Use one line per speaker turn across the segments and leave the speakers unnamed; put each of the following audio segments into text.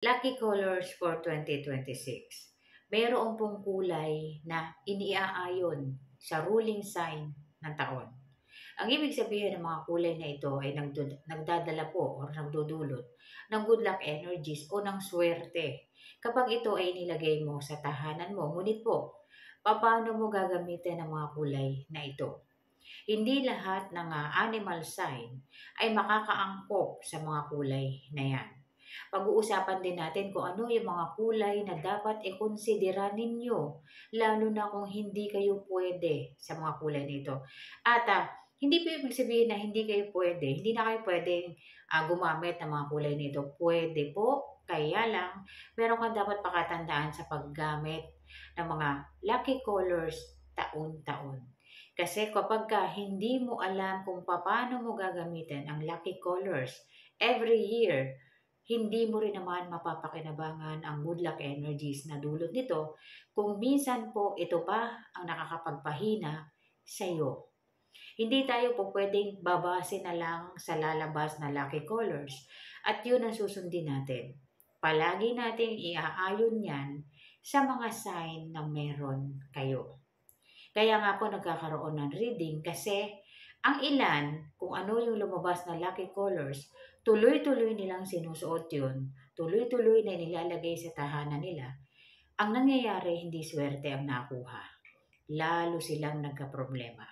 Lucky colors for 2026. Mayroon pong kulay na iniaayon sa ruling sign ng taon. Ang ibig sabihin ng mga kulay na ito ay nagdadala po o nagdudulot ng good luck energies o ng swerte kapag ito ay inilagay mo sa tahanan mo. Ngunit po, paano mo gagamitin ang mga kulay na ito? Hindi lahat ng animal sign ay makakaangkop sa mga kulay na yan. Pag-uusapan din natin kung ano yung mga kulay na dapat ikonsidera ninyo, lalo na kung hindi kayo pwede sa mga kulay nito. At hindi po ibig sabihin na hindi kayo pwede, hindi na kayo pwedeng gumamit ng mga kulay nito. Pwede po, kaya lang, meron kang dapat pakatandaan sa paggamit ng mga lucky colors taon-taon. Kasi kapag hindi mo alam kung paano mo gagamitin ang lucky colors every year, hindi mo rin naman mapapakinabangan ang good luck energies na dulot nito kung minsan po ito pa ang nakakapagpahina sa iyo. Hindi tayo po pwedeng babase na lang sa lalabas na lucky colors at yun ang susundin natin. Palagi nating iaayon yan sa mga sign na meron kayo. Kaya nga po nagkakaroon ng reading kasi ang ilan, kung ano yung lumabas na lucky colors, tuloy-tuloy nilang sinusuot yun, tuloy-tuloy na nilalagay sa tahanan nila. Ang nangyayari, hindi swerte ang nakuha. Lalo silang nagka-problema.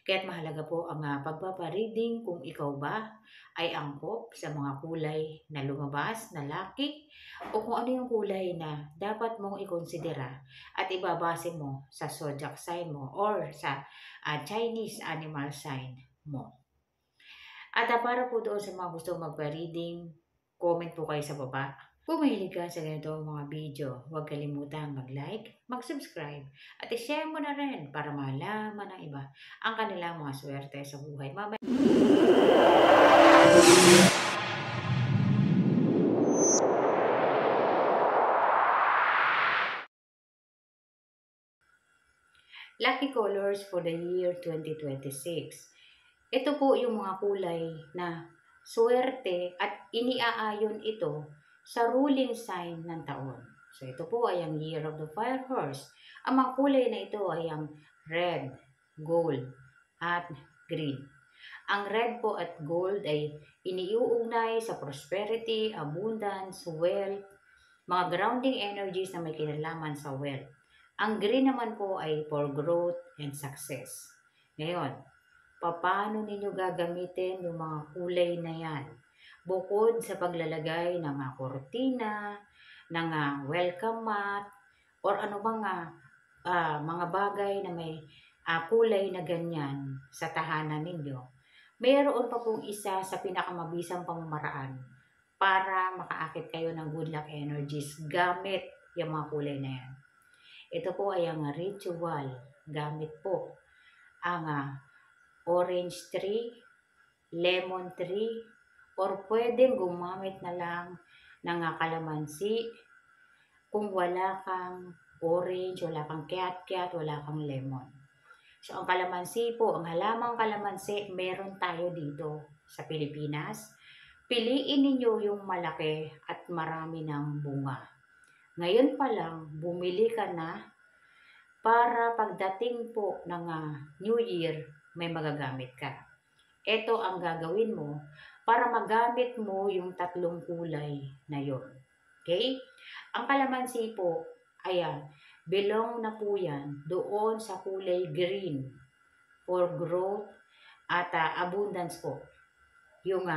Kaya't mahalaga po ang pagpapareading kung ikaw ba ay angkop sa mga kulay na lumabas, na lucky, o kung ano yung kulay na dapat mong ikonsidera at ibabase mo sa zodiac sign mo or sa Chinese animal sign mo. At para po doon sa mga gusto magpa-reading, comment po kayo sa baba. Kung mahilig ka sa ganito mga video, huwag kalimutang mag-like, mag-subscribe, at i-share mo na rin para malaman ng iba ang kanilang mga swerte sa buhay. Lucky colors for the year 2026. Ito po yung mga kulay na swerte at iniaayon ito sa ruling sign ng taon. So ito po ay ang Year of the Fire Horse. Ang mga kulay na ito ay ang red, gold, at green. Ang red po at gold ay iniuugnay sa prosperity, abundance, wealth, mga grounding energies na may kinalaman sa wealth. Ang green naman po ay for growth and success. Ngayon, paano ninyo gagamitin yung mga kulay na yan? Bukod sa paglalagay ng mga kortina, ng welcome mat, or ano bang mga bagay na may kulay na ganyan sa tahanan ninyo, mayroon pa pong isa sa pinakamabisang pamamaraan para makaakit kayo ng good luck energies gamit yung mga kulay na yan. Ito po ay ang ritual gamit po ang orange tree, lemon tree, or pwedeng gumamit na lang ng kalamansi kung wala kang orange, wala kang kiat-kiat, wala kang lemon. So, ang kalamansi po, ang halamang kalamansi, meron tayo dito sa Pilipinas. Piliin ninyo yung malaki at marami ng bunga. Ngayon pa lang, bumili ka na para pagdating po ng New Year, may magagamit ka. Ito ang gagawin mo para magamit mo yung tatlong kulay na yon. Okay? Ang kalamansi po, ayan, belong na po yan doon sa kulay green for growth at abundance po. Yung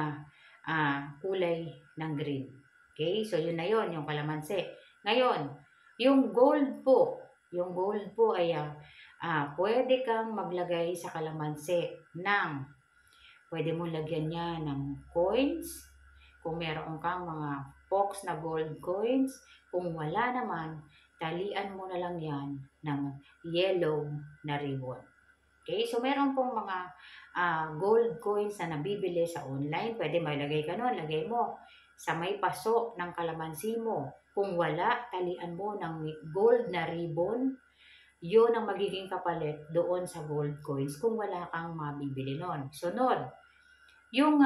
kulay ng green. Okay? So, yun na yun, yung kalamansi. Ngayon, yung gold po ay pwede kang maglagay sa kalamansi ng, pwede mo lagyan niya ng coins, kung meron kang mga box na gold coins. Kung wala naman, talian mo na lang yan ng yellow na ribbon. Okay, so meron pong mga gold coins na nabibili sa online. Pwede mailagay ka nun, lagay mo sa may paso ng kalamansi mo. Kung wala, talian mo ng gold na ribbon. Yun ang magiging kapalit doon sa gold coins kung wala kang mabibili nun. Sunod, yung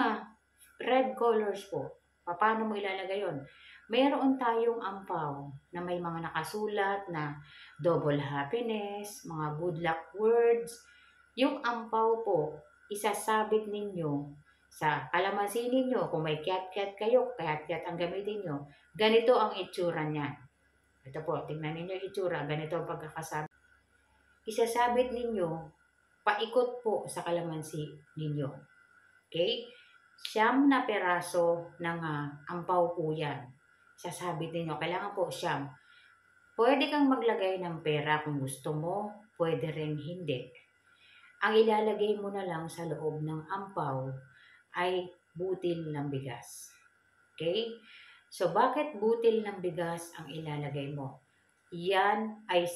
red colors po. Paano mo ilalagay yun? Mayroon tayong ampaw na may mga nakasulat na double happiness, mga good luck words. Yung ampaw po, isasabit ninyo sa kalamansi ninyo. Kung may kiat-kiat kayo, kiat-kiat ang gamitin nyo. Ganito ang itsura niyan. Ito po, tingnan ninyo yung itsura. Ganito ang pagkakasabit. Isasabit ninyo, paikot po sa kalamansi ninyo. Okay? 9 na peraso ng ampaw po yan. Sasabit ninyo, kailangan po 9. Pwede kang maglagay ng pera kung gusto mo, pwede rin hindi. Ang ilalagay mo na lang sa loob ng ampaw ay butil ng bigas. Okay? So, bakit butil ng bigas ang ilalagay mo? Yan ay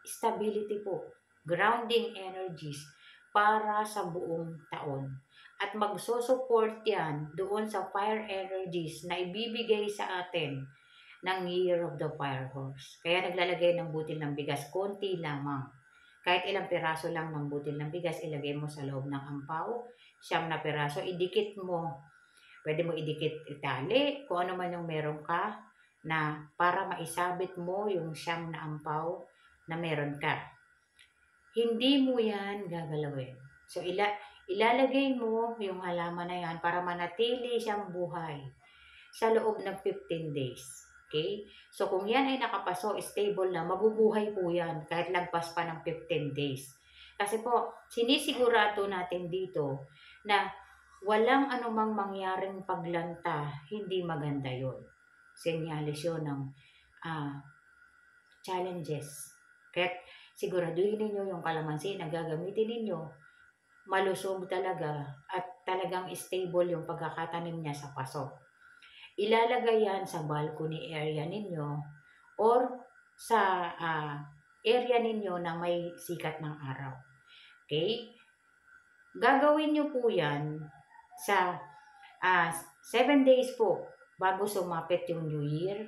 stability po, grounding energies para sa buong taon. At magsusupport yan doon sa fire energies na ibibigay sa atin ng Year of the Fire Horse. Kaya naglalagay ng butil ng bigas, konti lamang. Kahit ilang piraso lang ng butil ng bigas, ilagay mo sa loob ng ampaw. 9 na piraso, idikit mo. Pwede mo idikit itali, kung ano man yung meron ka, na para maisabit mo yung 9 na ampaw na meron ka. Hindi mo yan gagalawin. So, ilalagay mo yung halaman na yan para manatili siyang buhay sa loob ng 15 days. Okay? So, kung yan ay nakapaso, stable na, mabubuhay po yan kahit lagpas pa ng 15 days. Kasi po, sinisigurado natin dito na walang anumang mangyaring paglanta, hindi maganda yon. Senyalis yun ng challenges. Kaya siguraduhin ninyo yung kalamansi na gagamitin ninyo, malusog talaga at talagang stable yung pagkakatanim niya sa paso. Ilalagay yan sa balcony area ninyo or sa area ninyo na may sikat ng araw. Okay? Gagawin nyo po yan sa 7 days po bago sumapit yung New Year.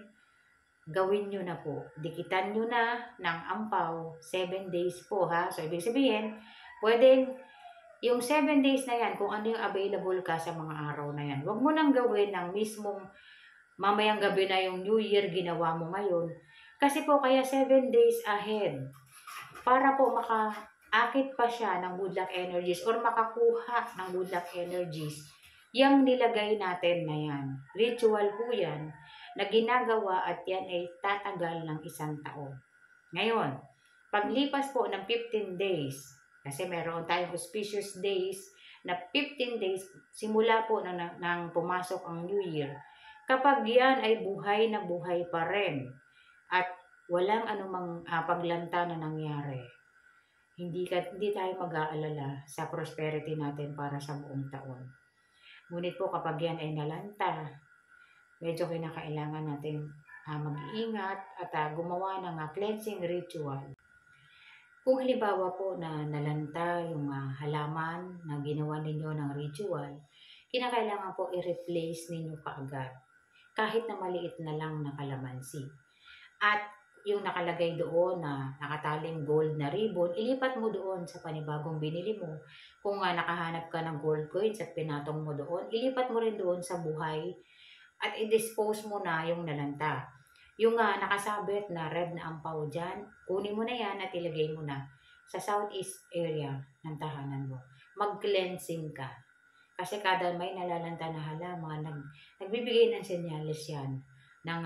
Gawin nyo na po. Dikitan nyo na ng ampaw 7 days po ha. So, ibig sabihin, pwedeng yung 7 days na yan, kung ano yung available ka sa mga araw na yan, huwag mo nang gawin ng mismong mamayang gabi na yung New Year ginawa mo ngayon. Kasi po kaya 7 days ahead para po makaakit pa siya ng good luck energies or makakuha ng good luck energies. Yang nilagay natin na yan. Ritual po yan na ginagawa at yan ay tatagal ng 1 taon. Ngayon, paglipas po ng 15 days, kasi meron tayong auspicious days na 15 days simula po nang pumasok ang New Year. Kapag yan ay buhay na buhay pa rin at walang anumang paglanta na nangyari, hindi tayo mag-aalala sa prosperity natin para sa buong taon. Ngunit po kapag yan ay nalanta, medyo kinakailangan natin mag-iingat at gumawa ng cleansing ritual. Kung halimbawa po na nalanta yung halaman na ginawa ninyo ng ritual, kinakailangan po i-replace ninyo kaagad kahit na maliit na lang na kalamansi. At yung nakalagay doon na nakataling gold na ribbon, ilipat mo doon sa panibagong binili mo. Kung nakahanap ka ng gold coins at pinatong mo doon, ilipat mo rin doon sa buhay at i-dispose mo na yung nalanta. Yung nakasabit na red na ampaw dyan, kunin mo na yan at ilagay mo na sa southeast area ng tahanan mo. Mag-cleansing ka. Kasi kada may nalalanta na halaman, nagbibigay ng senyales yan ng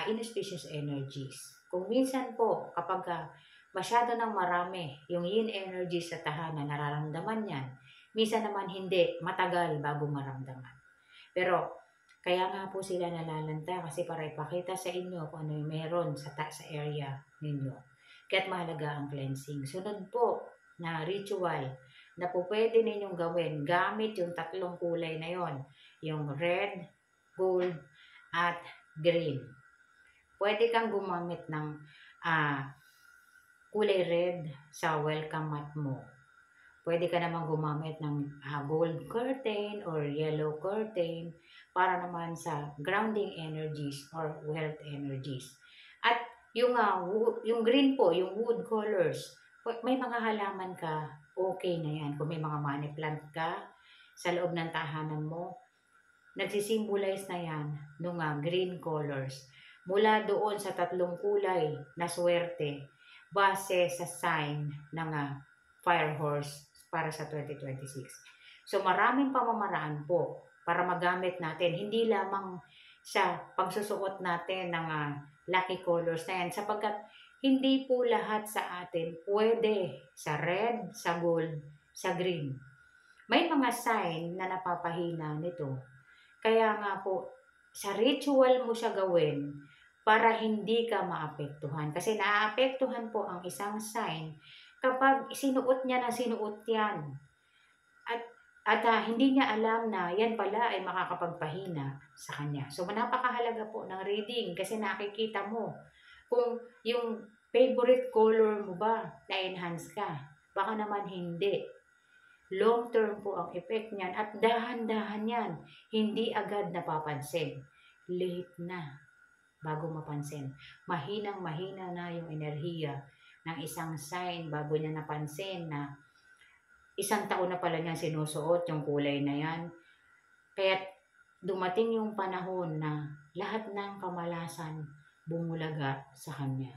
inauspicious energies. Kung minsan po, kapag masyado ng marami yung yin energies sa tahanan, nararamdaman yan. Minsan naman hindi, matagal bago maramdaman. Pero, kaya nga po sila nalalanta kasi para ipakita sa inyo kung ano yung meron sa area ninyo. Kaya't mahalaga ang cleansing. Sunod po na ritual na po pwede ninyong gawin gamit yung 3 kulay na yon, yung red, gold, at green. Pwede kang gumamit ng kulay red sa welcome mat mo. Pwede ka naman gumamit ng gold curtain or yellow curtain para naman sa grounding energies or wealth energies. At yung green po, yung wood colors, may mga halaman ka, okay na yan. Kung may mga money plant ka sa loob ng tahanan mo, nagsisimbolize na yan ng green colors. Mula doon sa tatlong kulay na swerte base sa sign ng fire horse para sa 2026. So maraming pamamaraan po para magamit natin, hindi lamang sa pagsusuot natin ng lucky colors na yan, sapagkat hindi po lahat sa atin pwede sa red, sa gold, sa green. May mga sign na napapahina nito. Kaya nga po, sa ritual mo siya gawin para hindi ka maapektuhan. Kasi naaapektuhan po ang isang sign kapag sinuot niya na sinuot yan. At hindi niya alam na yan pala ay makakapagpahina sa kanya. So napakahalaga po ng reading kasi nakikita mo kung yung favorite color mo ba na-enhance ka. Baka naman hindi. Long term po ang effect niyan at dahan-dahan yan. Hindi agad napapansin. Late na bago mapansin. Mahinang-mahina na yung enerhiya ng isang sign bago niya napansin na isang taon na pala niya sinusuot yung kulay na yan. Kaya dumating yung panahon na lahat ng kamalasan bumulaga sa kanya.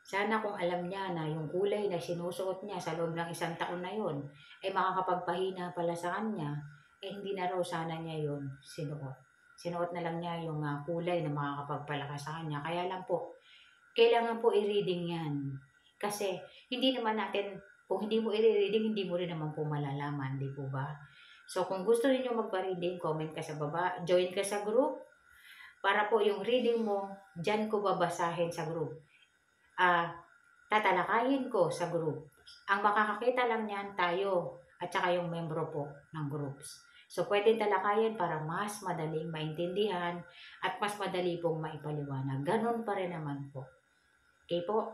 Sana kung alam niya na yung kulay na sinusuot niya sa loob ng isang taon na yun ay makakapagpahina pala sa kanya, hindi na raw sana niya yun sinuot. Sinuot na lang niya yung kulay na makakapagpalakas sa kanya. Kaya lang po, kailangan po i-reading yan. Kasi hindi naman natin, kung hindi mo i-reading, hindi mo rin naman po malalaman, di po ba? So kung gusto niyo magpa-reading, comment ka sa baba, join ka sa group, para po yung reading mo, dyan ko babasahin sa group. Tatalakayin ko sa group. Ang makakakita lang niyan tayo at saka yung membro po ng groups. So pwede talakayin para mas madaling maintindihan at mas madali pong maipaliwanag. Ganon pa rin naman po. Okay po?